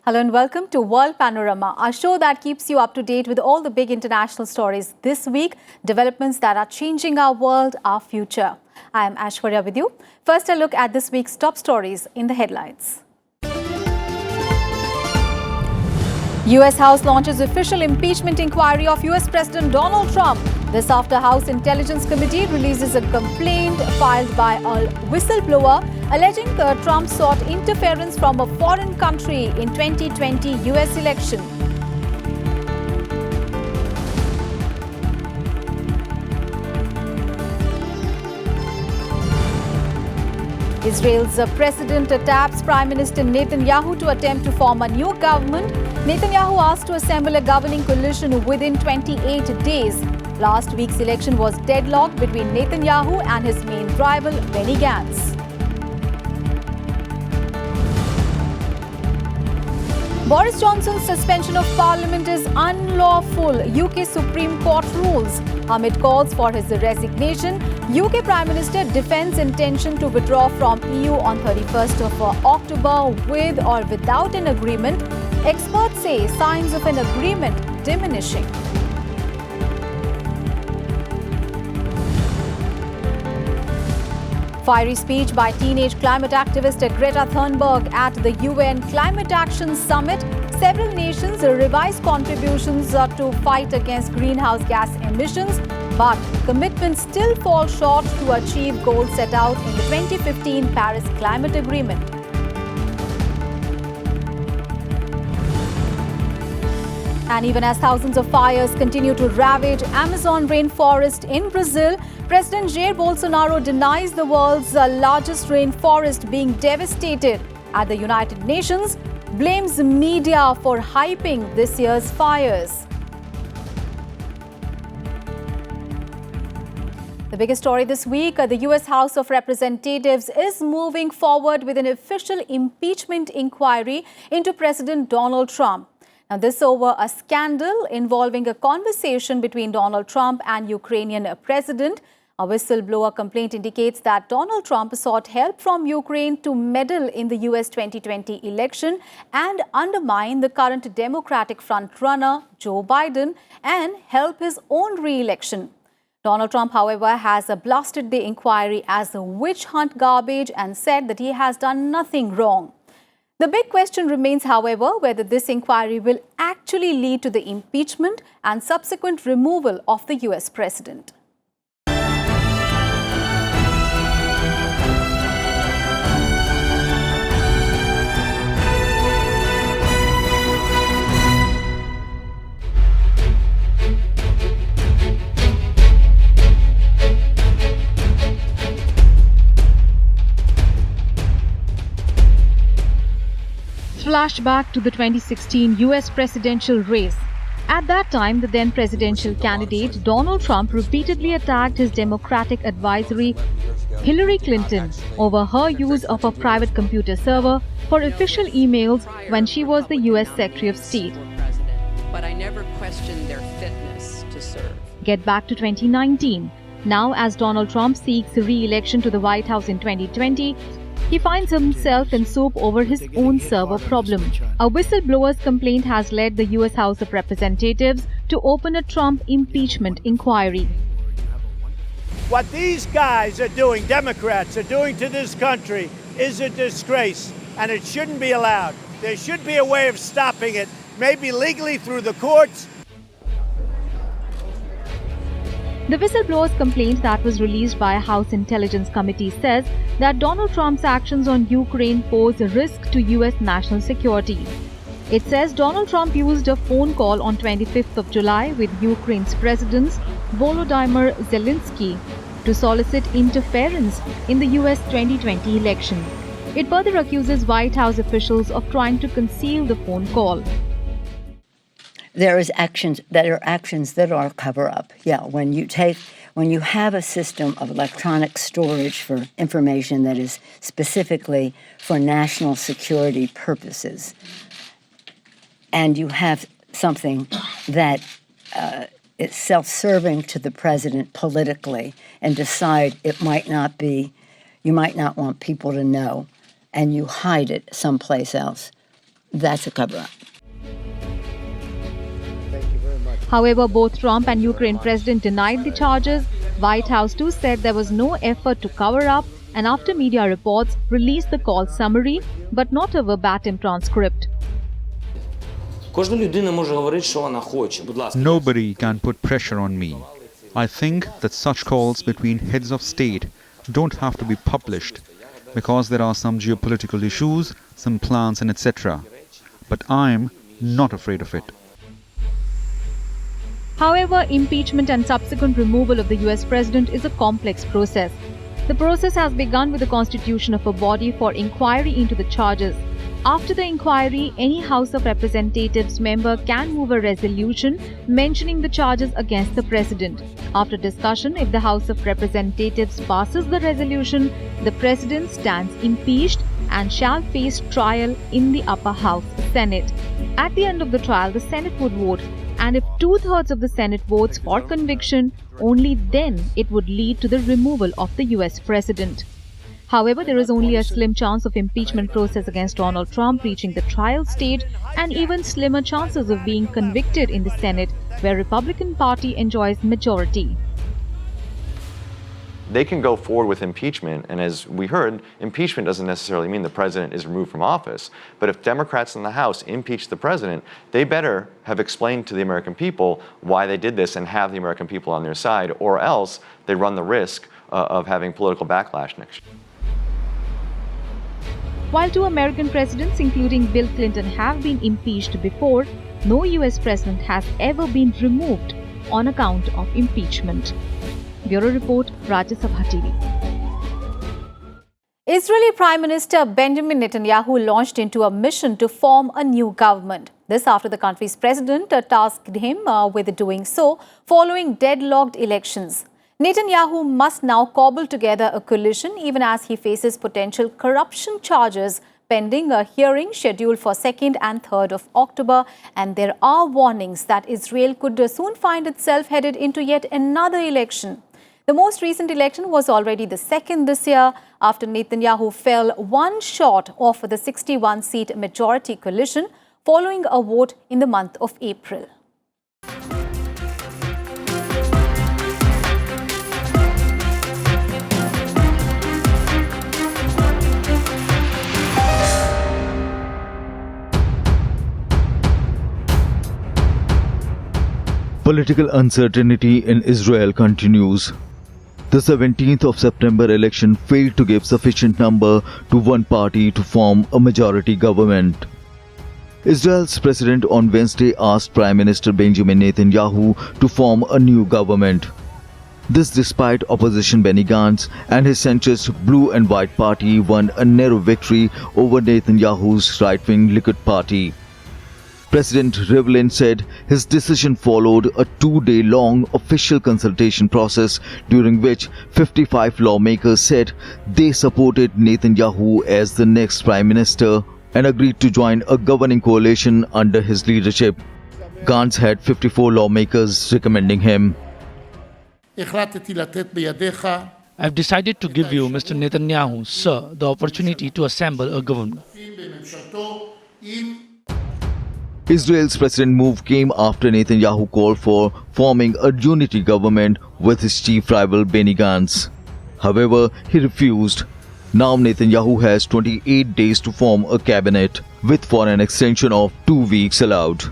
Hello and welcome to World Panorama, our show that keeps you up to date with all the big international stories this week, developments that are changing our world, our future. I am Ashwarya with you. First, a look at this week's top stories in the headlines. US House launches official impeachment inquiry of US President Donald Trump. This after House Intelligence Committee releases a complaint filed by a whistleblower alleging Trump sought interference from a foreign country in 2020 US election. Israel's president taps Prime Minister Netanyahu to attempt to form a new government. Netanyahu asked to assemble a governing coalition within 28 days. Last week's election was deadlocked between Netanyahu and his main rival, Benny Gantz. Boris Johnson's suspension of Parliament is unlawful, UK Supreme Court rules. Amid calls for his resignation, UK Prime Minister defends intention to withdraw from EU on 31st of October with or without an agreement. Experts say signs of an agreement diminishing. Fiery speech by teenage climate activist Greta Thunberg at the UN Climate Action Summit. Several nations revise contributions to fight against greenhouse gas emissions, but commitments still fall short to achieve goals set out in the 2015 Paris Climate Agreement. And even as thousands of fires continue to ravage Amazon rainforest in Brazil, President Jair Bolsonaro denies the world's largest rainforest being devastated. At the United Nations, blames media for hyping this year's fires. The biggest story this week, the US House of Representatives is moving forward with an official impeachment inquiry into President Donald Trump. Now, this over a scandal involving a conversation between Donald Trump and Ukrainian President. A whistleblower complaint indicates that Donald Trump sought help from Ukraine to meddle in the US 2020 election and undermine the current Democratic frontrunner, Joe Biden, and help his own re-election. Donald Trump, however, has blasted the inquiry as a witch hunt garbage and said that he has done nothing wrong. The big question remains, however, whether this inquiry will actually lead to the impeachment and subsequent removal of the US president. Flashback to the 2016 US presidential race. At that time, the then presidential candidate Donald Trump repeatedly attacked his Democratic advisory Hillary Clinton over her use of a private computer server for official emails when she was the US Secretary of State. But I never questioned their fitness to serve. Get back to 2019. Now, as Donald Trump seeks re-election to the White House in 2020, he finds himself in soup over his own server problem. A whistleblower's complaint has led the US House of Representatives to open a Trump impeachment inquiry. What these guys are doing, Democrats are doing to this country, is a disgrace, and it shouldn't be allowed. There should be a way of stopping it, maybe legally through the courts. The whistleblower's complaint that was released by a House Intelligence Committee says that Donald Trump's actions on Ukraine pose a risk to US national security. It says Donald Trump used a phone call on 25th of July with Ukraine's President Volodymyr Zelensky to solicit interference in the US 2020 election. It further accuses White House officials of trying to conceal the phone call. There are actions that are cover-up. Yeah, when you have a system of electronic storage for information that is specifically for national security purposes, and you have something that is self-serving to the president politically, and decide you might not want people to know, and you hide it someplace else, that's a cover-up. However, both Trump and Ukraine president denied the charges. White House too said there was no effort to cover up, and after media reports, released the call summary, but not a verbatim transcript. Nobody can put pressure on me. I think that such calls between heads of state don't have to be published because there are some geopolitical issues, some plans and etc. But I'm not afraid of it. However, impeachment and subsequent removal of the US president is a complex process. The process has begun with the constitution of a body for inquiry into the charges. After the inquiry, any House of Representatives member can move a resolution mentioning the charges against the president. After discussion, if the House of Representatives passes the resolution, the president stands impeached and shall face trial in the upper house, Senate. At the end of the trial, the Senate would vote, and if 2/3 of the Senate votes for conviction, only then it would lead to the removal of the US president. However, there is only a slim chance of impeachment process against Donald Trump reaching the trial stage, and even slimmer chances of being convicted in the Senate, where Republican Party enjoys majority. They can go forward with impeachment, and as we heard, impeachment doesn't necessarily mean the president is removed from office. But if Democrats in the House impeach the president, they better have explained to the American people why they did this and have the American people on their side, or else they run the risk of having political backlash next year. While 2 American presidents, including Bill Clinton, have been impeached before, no US president has ever been removed on account of impeachment. Bureau Report, Rajya Sabha TV. Israeli Prime Minister Benjamin Netanyahu launched into a mission to form a new government. This after the country's president tasked him with doing so following deadlocked elections. Netanyahu must now cobble together a coalition even as he faces potential corruption charges pending a hearing scheduled for 2nd and 3rd of October, and there are warnings that Israel could soon find itself headed into yet another election. The most recent election was already the second this year after Netanyahu fell one short of the 61-seat majority coalition following a vote in the month of April. Political uncertainty in Israel continues. The 17th of September election failed to give sufficient number to one party to form a majority government. Israel's president on Wednesday asked Prime Minister Benjamin Netanyahu to form a new government. This despite opposition Benny Gantz and his centrist Blue and White Party won a narrow victory over Netanyahu's right-wing Likud party. President Rivlin said his decision followed a 2-day-long official consultation process during which 55 lawmakers said they supported Netanyahu as the next prime minister and agreed to join a governing coalition under his leadership. Gantz had 54 lawmakers recommending him. I've decided to give you, Mr. Netanyahu, sir, the opportunity to assemble a government. Israel's president move came after Netanyahu called for forming a unity government with his chief rival Benny Gantz. However, he refused. Now Netanyahu has 28 days to form a cabinet, with for an extension of 2 weeks allowed.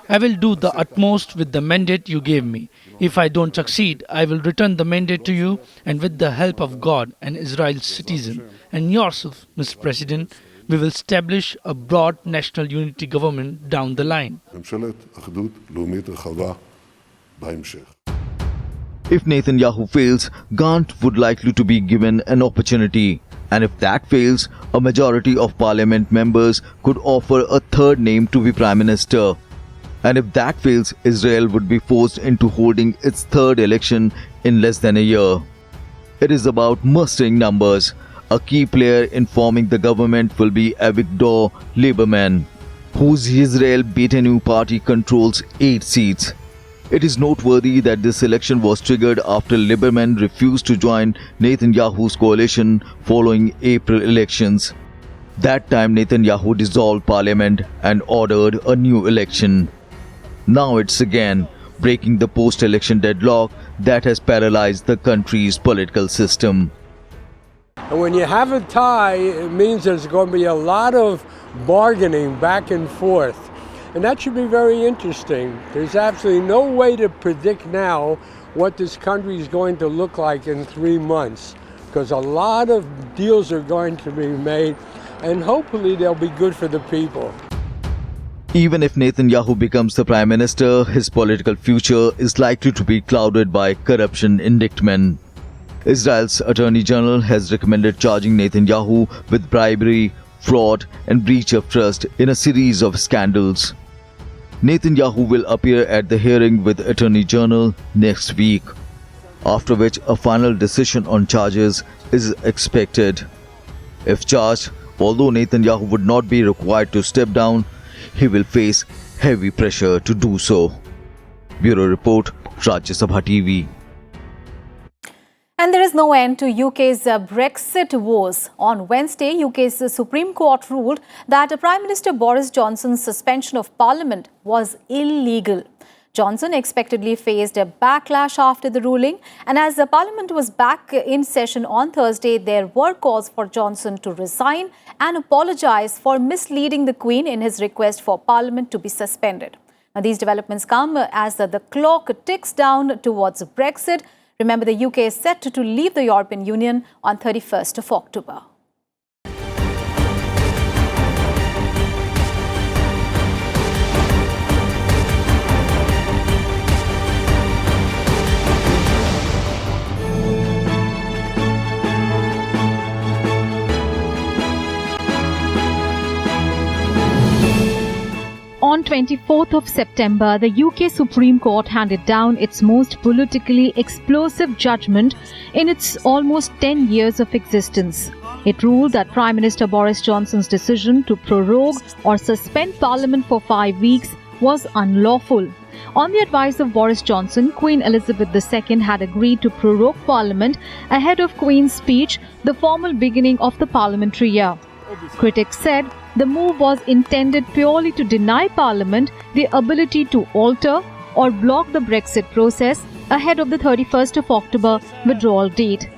I will do the utmost with the mandate you gave me. If I don't succeed, I will return the mandate to you, and with the help of God and Israel's citizen and yourself, Mr. President, we will establish a broad national unity government down the line. If Netanyahu fails, Gantz would likely to be given an opportunity. And if that fails, a majority of parliament members could offer a third name to be prime minister. And if that fails, Israel would be forced into holding its third election in less than a year. It is about mustering numbers. A key player in forming the government will be Avigdor Lieberman, whose Israel Beitenu party controls 8 seats. It is noteworthy that this election was triggered after Liberman refused to join Netanyahu's coalition following April elections. That time Netanyahu dissolved parliament and ordered a new election. Now it's again breaking the post-election deadlock that has paralyzed the country's political system. And when you have a tie, it means there's going to be a lot of bargaining back and forth. And that should be very interesting. There's absolutely no way to predict now what this country is going to look like in 3 months, because a lot of deals are going to be made, and hopefully they'll be good for the people. Even if Netanyahu becomes the prime minister, his political future is likely to be clouded by corruption indictment. Israel's Attorney General has recommended charging Netanyahu with bribery, fraud and breach of trust in a series of scandals. Netanyahu will appear at the hearing with Attorney General next week, after which a final decision on charges is expected. If charged, although Netanyahu would not be required to step down, he will face heavy pressure to do so. Bureau Report, Rajya Sabha TV. And there is no end to UK's Brexit woes. On Wednesday, UK's Supreme Court ruled that Prime Minister Boris Johnson's suspension of Parliament was illegal. Johnson expectedly faced a backlash after the ruling, and as the Parliament was back in session on Thursday, there were calls for Johnson to resign and apologise for misleading the Queen in his request for Parliament to be suspended. Now, these developments come as the clock ticks down towards Brexit. Remember, the UK is set to leave the European Union on 31st of October. On 24th of September, the UK Supreme Court handed down its most politically explosive judgment in its almost 10 years of existence. It ruled that Prime Minister Boris Johnson's decision to prorogue or suspend Parliament for 5 weeks was unlawful. On the advice of Boris Johnson, Queen Elizabeth II had agreed to prorogue Parliament ahead of Queen's speech, the formal beginning of the parliamentary year. Critics said the move was intended purely to deny Parliament the ability to alter or block the Brexit process ahead of the 31st of October withdrawal date.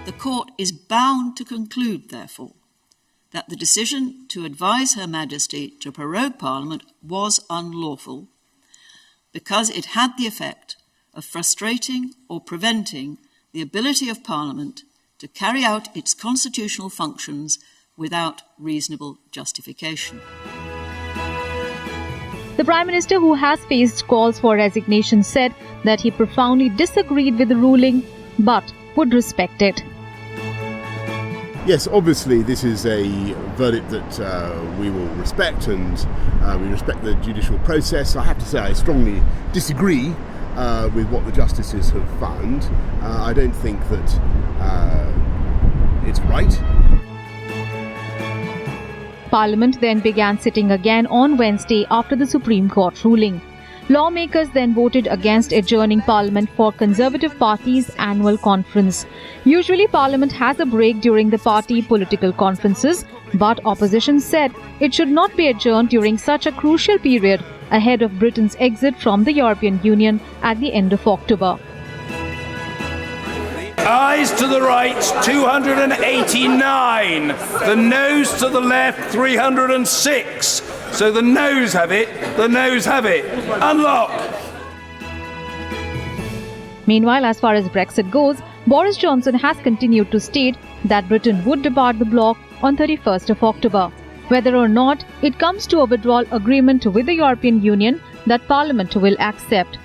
The Court is bound to conclude, therefore, that the decision to advise Her Majesty to prorogue Parliament was unlawful because it had the effect of frustrating or preventing the ability of Parliament to carry out its constitutional functions without reasonable justification. The Prime Minister, who has faced calls for resignation, said that he profoundly disagreed with the ruling but would respect it. Yes, obviously this is a verdict that we will respect, and we respect the judicial process. I have to say I strongly disagree with what the justices have found. I don't think that it's right. Parliament then began sitting again on Wednesday after the Supreme Court ruling. Lawmakers then voted against adjourning Parliament for Conservative Party's annual conference. Usually Parliament has a break during the party political conferences, but opposition said it should not be adjourned during such a crucial period ahead of Britain's exit from the European Union at the end of October. Ayes to the right, 289. The noes to the left, 306. So the noes have it, the noes have it. Unlock. Meanwhile, as far as Brexit goes, Boris Johnson has continued to state that Britain would depart the bloc on 31st of October. Whether or not it comes to a withdrawal agreement with the European Union that Parliament will accept.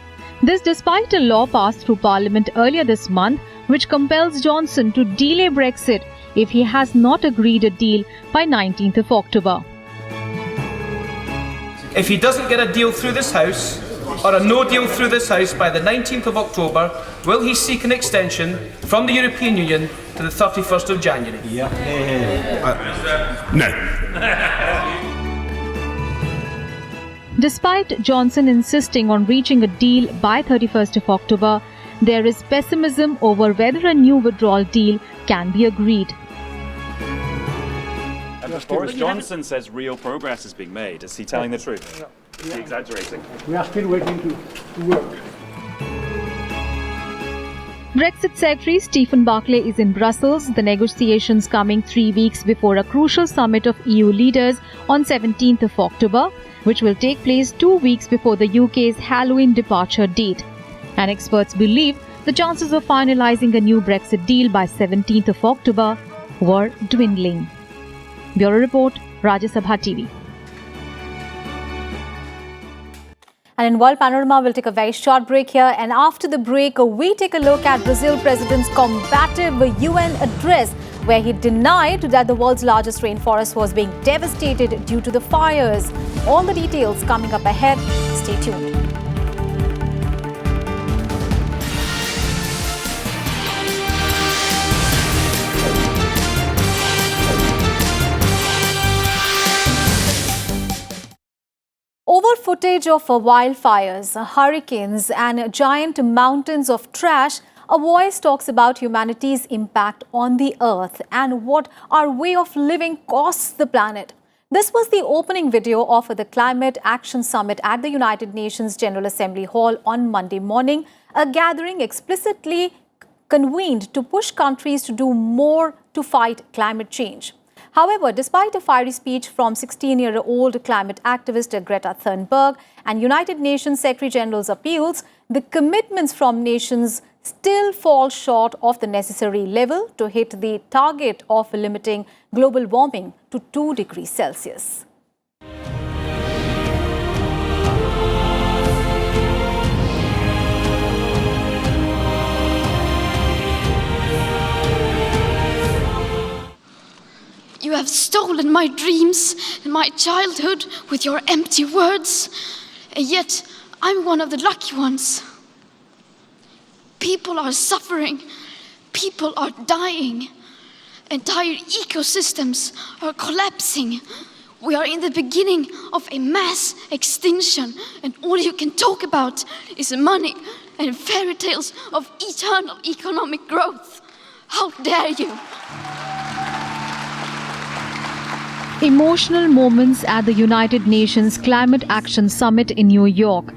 This despite a law passed through Parliament earlier this month which compels Johnson to delay Brexit if he has not agreed a deal by 19th of October. If he doesn't get a deal through this House, or a no deal through this House by the 19th of October, will he seek an extension from the European Union to the 31st of January? No. Despite Johnson insisting on reaching a deal by 31st of October, there is pessimism over whether a new withdrawal deal can be agreed. And Boris Johnson says real progress is being made. Is he telling the truth? Is he exaggerating? We are still waiting to work. Brexit Secretary Stephen Barclay is in Brussels, the negotiations coming 3 weeks before a crucial summit of EU leaders on 17th of October, which will take place 2 weeks before the UK's Halloween departure date. And experts believe the chances of finalising a new Brexit deal by 17th of October were dwindling. Bureau Report, Rajya Sabha TV. And in World Panorama, we'll take a very short break here. And after the break, we take a look at Brazil President's combative UN address, where he denied that the world's largest rainforest was being devastated due to the fires. All the details coming up ahead. Stay tuned. Over footage of wildfires, hurricanes and giant mountains of trash, a voice talks about humanity's impact on the earth and what our way of living costs the planet. This was the opening video of the Climate Action Summit at the United Nations General Assembly Hall on Monday morning, a gathering explicitly convened to push countries to do more to fight climate change. However, despite a fiery speech from 16-year-old climate activist Greta Thunberg and United Nations Secretary-General's appeals, the commitments from nations still fall short of the necessary level to hit the target of limiting global warming to 2 degrees Celsius. You have stolen my dreams and my childhood with your empty words, and yet I'm one of the lucky ones. People are suffering, people are dying, entire ecosystems are collapsing. We are in the beginning of a mass extinction, and all you can talk about is money and fairy tales of eternal economic growth. How dare you! Emotional moments at the United Nations Climate Action Summit in New York.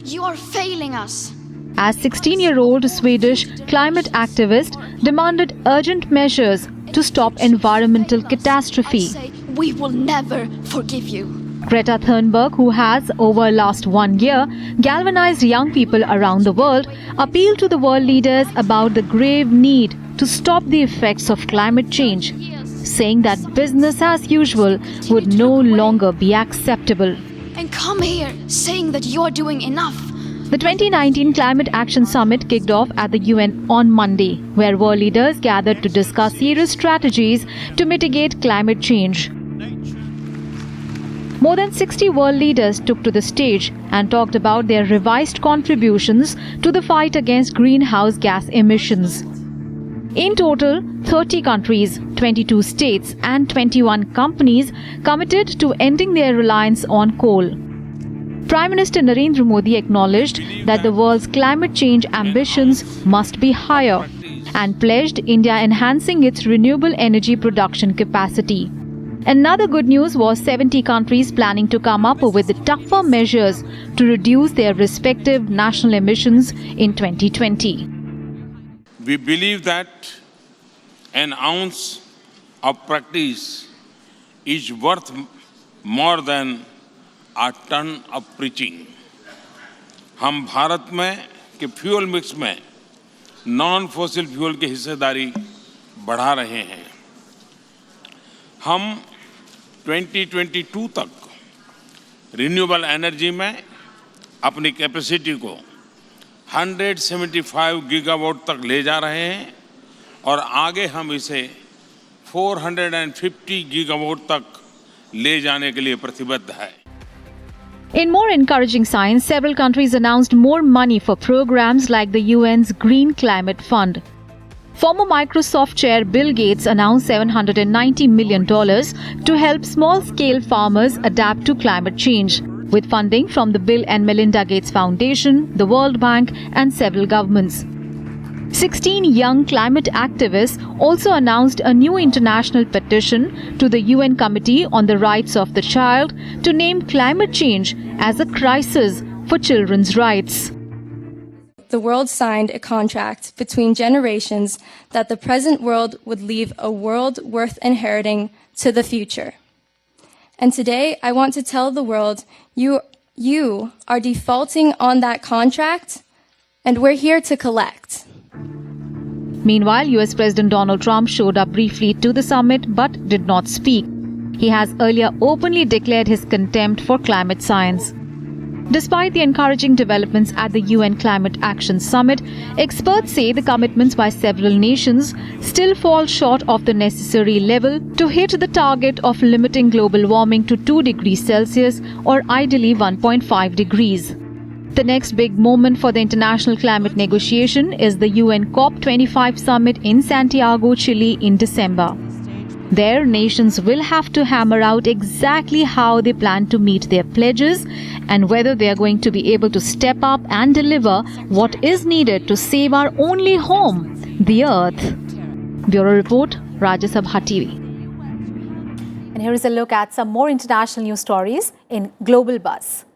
You are failing us. As 16-year-old Swedish climate activist demanded urgent measures to stop environmental catastrophe. I say we will never forgive you. Greta Thunberg, who has over the last 1 year galvanized young people around the world, appealed to the world leaders about the grave need to stop the effects of climate change, saying that business as usual would no longer be acceptable. And come here saying that you're doing enough. The 2019 Climate Action Summit kicked off at the UN on Monday, where world leaders gathered to discuss serious strategies to mitigate climate change. More than 60 world leaders took to the stage and talked about their revised contributions to the fight against greenhouse gas emissions. In total, 30 countries, 22 states and 21 companies committed to ending their reliance on coal. Prime Minister Narendra Modi acknowledged that the world's climate change ambitions must be higher and pledged India enhancing its renewable energy production capacity. Another good news was 70 countries planning to come up with tougher measures to reduce their respective national emissions in 2020. We believe that an ounce of practice is worth more than a ton of preaching. हम भारत में के fuel mix में non fossil fuel की हिस्सेदारी बढ़ा रहे हैं. हम 2022 तक रिन्यूएबल एनर्जी में अपनी कैपेसिटी को 175 गीगावाट तक ले जा रहे हैं और आगे हम इसे 450 गीगावाट तक ले जाने के लिए प्रतिबद्ध है. In more encouraging signs, several countries announced more money for programs like the UN's Green Climate Fund. Former Microsoft chair Bill Gates announced $790 million to help small-scale farmers adapt to climate change. with funding from the Bill and Melinda Gates Foundation, the World Bank, and several governments. 16 young climate activists also announced a new international petition to the UN Committee on the Rights of the Child to name climate change as a crisis for children's rights. The world signed a contract between generations that the present world would leave a world worth inheriting to the future. And today, I want to tell the world, you are defaulting on that contract, and we're here to collect. Meanwhile, US President Donald Trump showed up briefly to the summit but did not speak. He has earlier openly declared his contempt for climate science. Despite the encouraging developments at the UN Climate Action Summit, experts say the commitments by several nations still fall short of the necessary level to hit the target of limiting global warming to 2 degrees Celsius or ideally 1.5 degrees. The next big moment for the international climate negotiation is the UN COP25 summit in Santiago, Chile in December. There, nations will have to hammer out exactly how they plan to meet their pledges and whether they are going to be able to step up and deliver what is needed to save our only home, the Earth. Bureau Report, Rajya Sabha TV. And here is a look at some more international news stories in Global Buzz.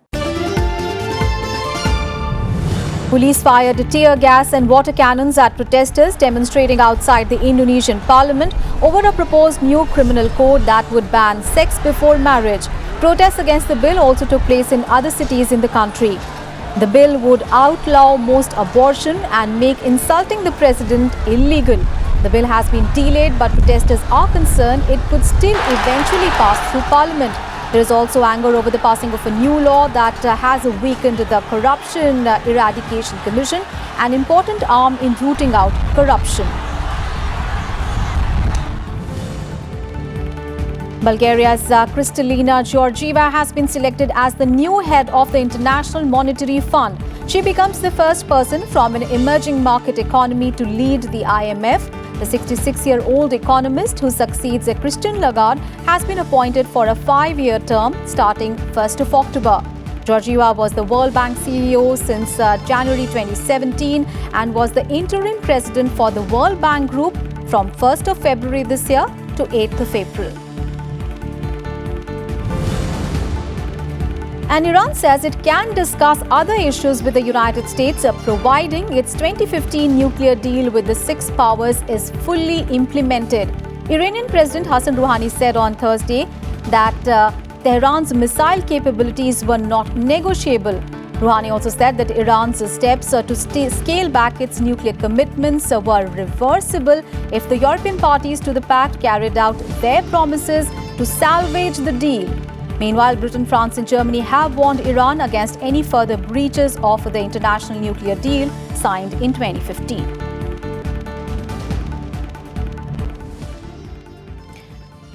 Police fired tear gas and water cannons at protesters demonstrating outside the Indonesian parliament over a proposed new criminal code that would ban sex before marriage. Protests against the bill also took place in other cities in the country. The bill would outlaw most abortion and make insulting the president illegal. The bill has been delayed, but protesters are concerned it could still eventually pass through parliament. There is also anger over the passing of a new law that has weakened the Corruption Eradication Commission, an important arm in rooting out corruption. Bulgaria's Kristalina Georgieva has been selected as the new head of the International Monetary Fund. She becomes the first person from an emerging market economy to lead the IMF. The 66-year-old economist who succeeds Christine Lagarde has been appointed for a 5-year term starting 1st of October. Georgieva was the World Bank CEO since January 2017 and was the interim president for the World Bank Group from 1st of February this year to 8th of April. And Iran says it can discuss other issues with the United States, providing its 2015 nuclear deal with the 6 powers is fully implemented. Iranian President Hassan Rouhani said on Thursday that Tehran's missile capabilities were not negotiable. Rouhani also said that Iran's steps to scale back its nuclear commitments were reversible if the European parties to the pact carried out their promises to salvage the deal. Meanwhile, Britain, France and Germany have warned Iran against any further breaches of the international nuclear deal signed in 2015.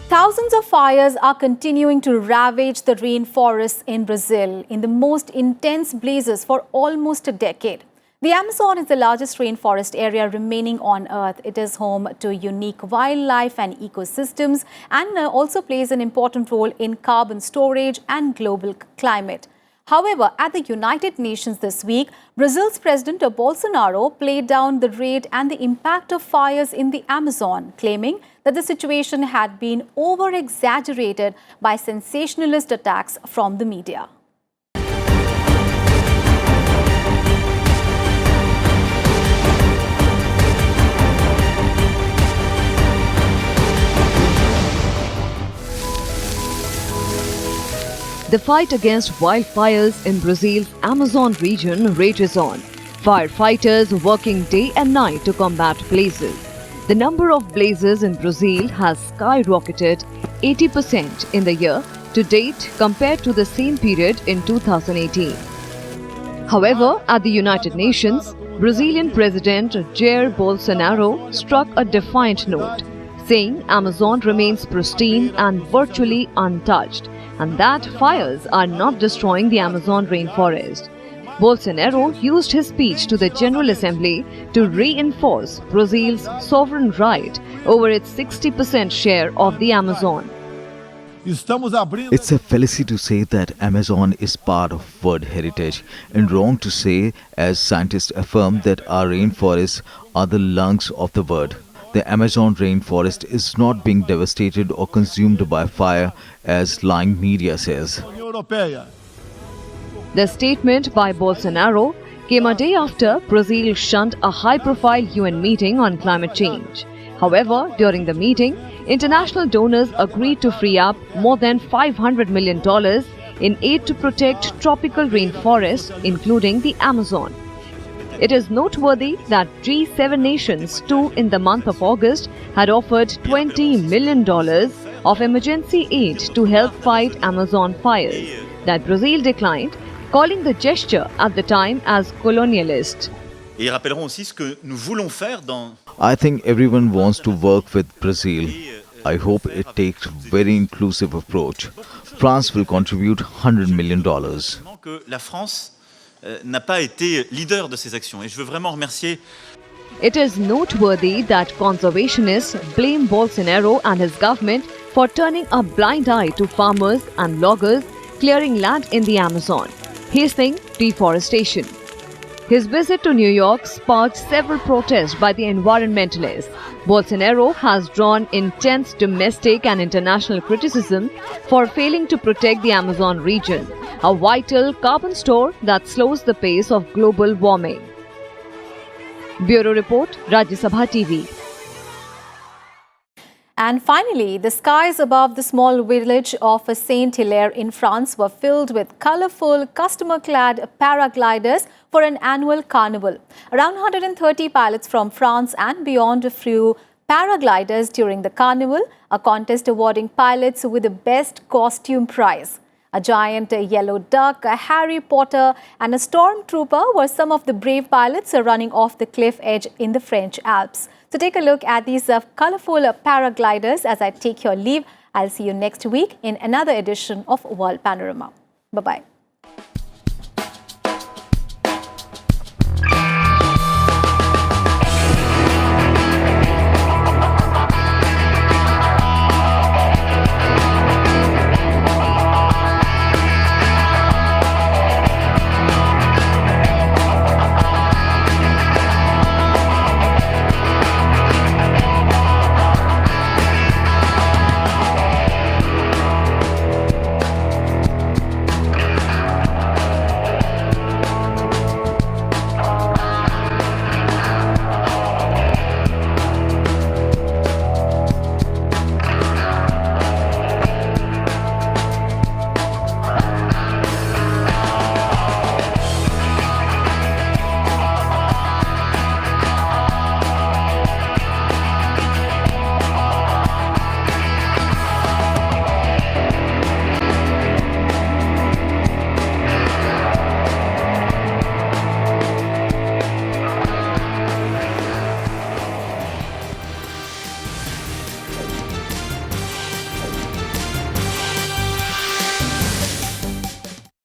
Thousands of fires are continuing to ravage the rainforests in Brazil in the most intense blazes for almost a decade. The Amazon is the largest rainforest area remaining on Earth. It is home to unique wildlife and ecosystems and also plays an important role in carbon storage and global climate. However, at the United Nations this week, Brazil's President Bolsonaro played down the rate and the impact of fires in the Amazon, claiming that the situation had been over-exaggerated by sensationalist attacks from the media. The fight against wildfires in Brazil's Amazon region rages on. Firefighters working day and night to combat blazes. The number of blazes in Brazil has skyrocketed 80% in the year to date compared to the same period in 2018. However, at the United Nations, Brazilian President Jair Bolsonaro struck a defiant note, saying Amazon remains pristine and virtually untouched, and that fires are not destroying the Amazon rainforest. Bolsonaro used his speech to the General Assembly to reinforce Brazil's sovereign right over its 60% share of the Amazon. It's a fallacy to say that Amazon is part of world heritage, and wrong to say, as scientists affirm, that our rainforests are the lungs of the world. The Amazon rainforest is not being devastated or consumed by fire, as lying media says. The statement by Bolsonaro came a day after Brazil shunned a high-profile UN meeting on climate change. However, during the meeting, international donors agreed to free up more than $500 million in aid to protect tropical rainforests, including the Amazon. It is noteworthy that G7 nations too in the month of August had offered $20 million of emergency aid to help fight Amazon fires, that Brazil declined, calling the gesture at the time as colonialist. I think everyone wants to work with Brazil. I hope it takes a very inclusive approach. France will contribute $100 million. It is noteworthy that conservationists blame Bolsonaro and his government for turning a blind eye to farmers and loggers clearing land in the Amazon, hastening deforestation. His visit to New York sparked several protests by the environmentalists. Bolsonaro has drawn intense domestic and international criticism for failing to protect the Amazon region, a vital carbon store that slows the pace of global warming. Bureau Report, Rajya Sabha TV. And finally, the skies above the small village of Saint-Hilaire in France were filled with colourful, customer-clad paragliders for an annual carnival. Around 130 pilots from France and beyond flew paragliders during the carnival, a contest awarding pilots with the best costume prize. A giant yellow duck, a Harry Potter and a stormtrooper were some of the brave pilots running off the cliff edge in the French Alps. So take a look at these colourful paragliders as I take your leave. I'll see you next week in another edition of World Panorama. Bye-bye.